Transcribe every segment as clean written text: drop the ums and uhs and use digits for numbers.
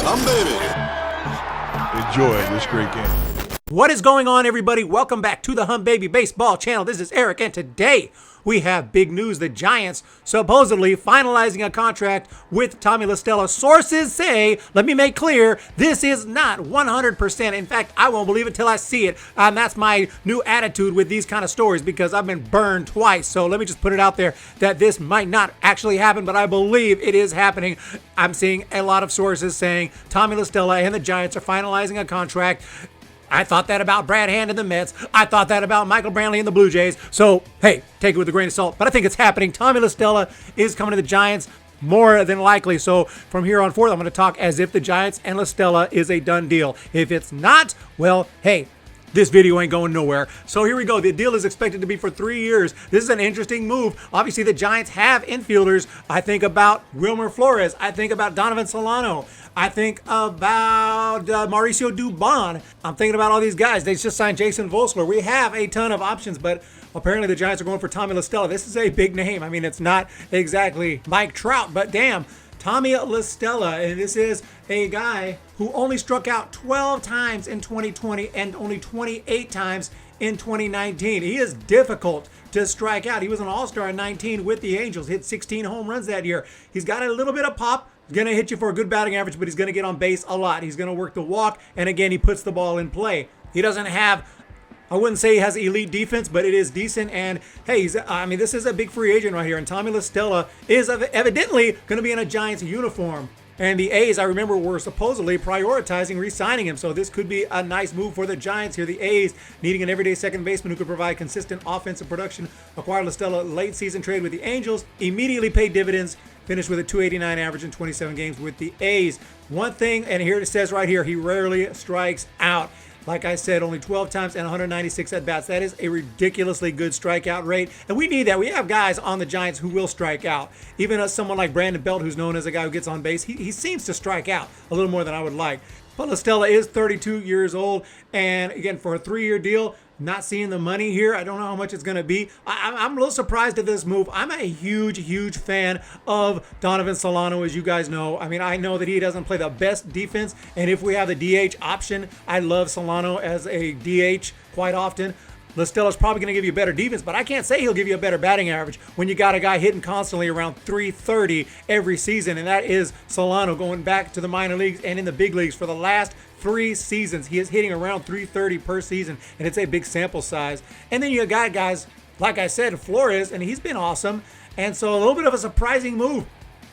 baby. Enjoy this great game. What is going on, everybody? Welcome back to the Humm Baby Baseball channel. This is Eric, and today we have big news. The Giants supposedly finalizing a contract with Tommy La Stella. Sources say, let me make clear, this is not 100%. In fact, I won't believe it till I see it. And that's my new attitude with these kind of stories because I've been burned twice. So let me just put it out there that this might not actually happen, but I believe it is happening. I'm seeing a lot of sources saying Tommy La Stella and the Giants are finalizing a contract. I thought that about Brad Hand and the Mets. I thought that about Michael Brantley and the Blue Jays. So, hey, take it with a grain of salt. But I think it's happening. Tommy La Stella is coming to the Giants more than likely. So from here on forth, I'm going to talk as if the Giants and La Stella is a done deal. If it's not, well, hey, this video ain't going nowhere. So here we go. The deal is expected to be for 3 years. This is an interesting move. Obviously, the Giants have infielders. I think about Wilmer Flores. I think about Donovan Solano. I think about Mauricio Dubon. I'm thinking about all these guys. They just signed Jason Vosler. We have a ton of options, but apparently the Giants are going for Tommy La Stella. This is a big name. I mean, it's not exactly Mike Trout, but damn. Tommy La Stella, and this is a guy who only struck out 12 times in 2020 and only 28 times in 2019. He is difficult to strike out. He was an all-star in 19 with the Angels, hit 16 home runs that year. He's got a little bit of pop. He's going to hit you for a good batting average, but he's going to get on base a lot. He's going to work the walk, and again, he puts the ball in play. He doesn't have, I wouldn't say he has elite defense, but it is decent. And hey, this is a big free agent right here. And Tommy La Stella is evidently going to be in a Giants uniform. And the A's, I remember, were supposedly prioritizing re-signing him. So this could be a nice move for the Giants here. The A's, needing an everyday second baseman who could provide consistent offensive production, acquired La Stella late season trade with the Angels, immediately paid dividends, finished with a 289 average in 27 games with the A's. One thing, and here it says right here, he rarely strikes out. Like I said, only 12 times and 196 at-bats. That is a ridiculously good strikeout rate. And we need that. We have guys on the Giants who will strike out. Even someone like Brandon Belt, who's known as a guy who gets on base, he seems to strike out a little more than I would like. But La Stella is 32 years old. And again, for a 3-year deal, not seeing the money here. I don't know how much it's going to be. I'm a little surprised at this move. I'm a huge fan of Donovan Solano, as you guys know. I mean, I know that he doesn't play the best defense, and if we have the DH option, I love Solano as a DH quite often. La Stella's probably going to give you better defense, but I can't say he'll give you a better batting average when you got a guy hitting constantly around 330 every season, and that is Solano going back to the minor leagues and in the big leagues for the last 3 seasons. He is hitting around 330 per season, and it's a big sample size. And then you got guys, like I said, Flores, and he's been awesome, and so a little bit of a surprising move.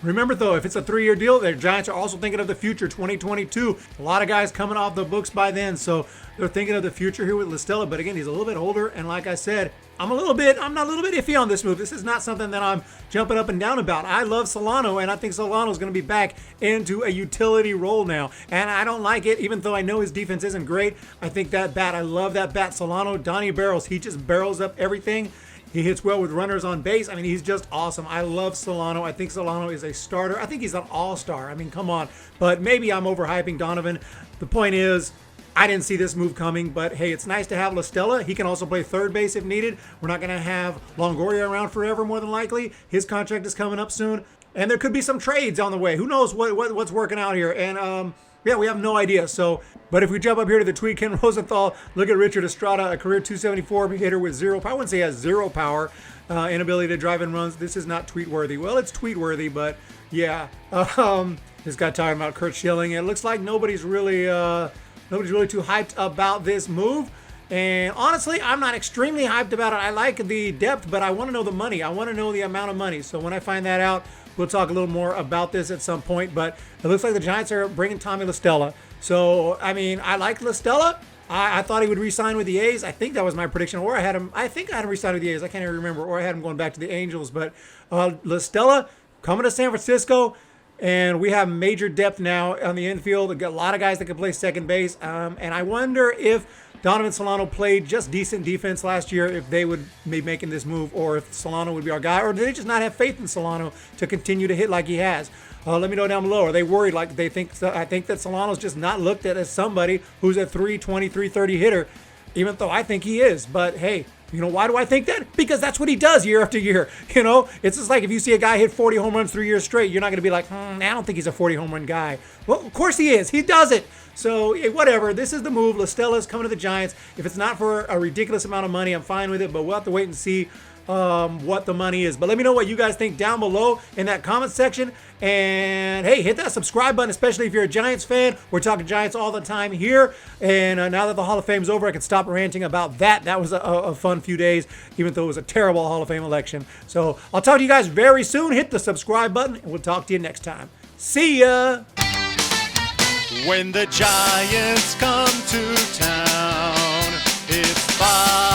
Remember, though, if it's a 3-year deal, the Giants are also thinking of the future, 2022. A lot of guys coming off the books by then, so they're thinking of the future here with La Stella. But again, he's a little bit older, and like I said, I'm not a little bit iffy on this move. This is not something that I'm jumping up and down about. I love Solano, and I think Solano's going to be back into a utility role now. And I don't like it, even though I know his defense isn't great. I think that bat, I love that bat. Solano, Donnie barrels. He just barrels up everything. He hits well with runners on base. I mean, he's just awesome. I love Solano. I think Solano is a starter. I think he's an all-star. I mean, come on. But maybe I'm overhyping Donovan. The point is, I didn't see this move coming, but hey, it's nice to have La Stella. He can also play third base if needed. We're not going to have Longoria around forever, more than likely. His contract is coming up soon. And there could be some trades on the way. Who knows what's working out here. And, yeah, we have no idea. So, but if we jump up here to the tweet, Ken Rosenthal, look at Richard Estrada, a career 274 hitter with zero power. I wouldn't say he has zero power, inability to drive in runs. This is not tweet worthy. Well, it's tweet worthy, but yeah. This guy talking about Kurt Schilling. It looks like nobody's really too hyped about this move. And honestly, I'm not extremely hyped about it. I like the depth, but I want to know the money. I want to know the amount of money. So when I find that out, we'll talk a little more about this at some point. But it looks like the Giants are bringing Tommy La Stella. So, I mean, I like La Stella. I thought he would re-sign with the A's. I think that was my prediction. Or I think I had him re-sign with the A's. I can't even remember. Or I had him going back to the Angels. But La Stella coming to San Francisco. And we have major depth now on the infield. We've got a lot of guys that can play second base. And I wonder if Donovan Solano played just decent defense last year, if they would be making this move, or if Solano would be our guy, or do they just not have faith in Solano to continue to hit like he has? Let me know down below. Are they worried? Like they think? I think that Solano's just not looked at as somebody who's a 320, 330 hitter, even though I think he is. But hey, You know, why do I think that? Because that's what he does year after year. You know, it's just like if you see a guy hit 40 home runs 3 years straight, you're not going to be like, I don't think he's a 40 home run guy. Well, of course he is. He does it. So, whatever. This is the move. La Stella's coming to the Giants. If it's not for a ridiculous amount of money, I'm fine with it, but we'll have to wait and see what the money is. But let me know what you guys think down below in that comment section. And hey, hit that subscribe button, especially if you're a Giants fan. We're talking Giants all the time here. And now that the Hall of Fame's over, I can stop ranting about that. That was a fun few days, even though it was a terrible Hall of Fame election. So I'll talk to you guys very soon. Hit the subscribe button, and we'll talk to you next time. See ya! When the Giants come to town, it's 5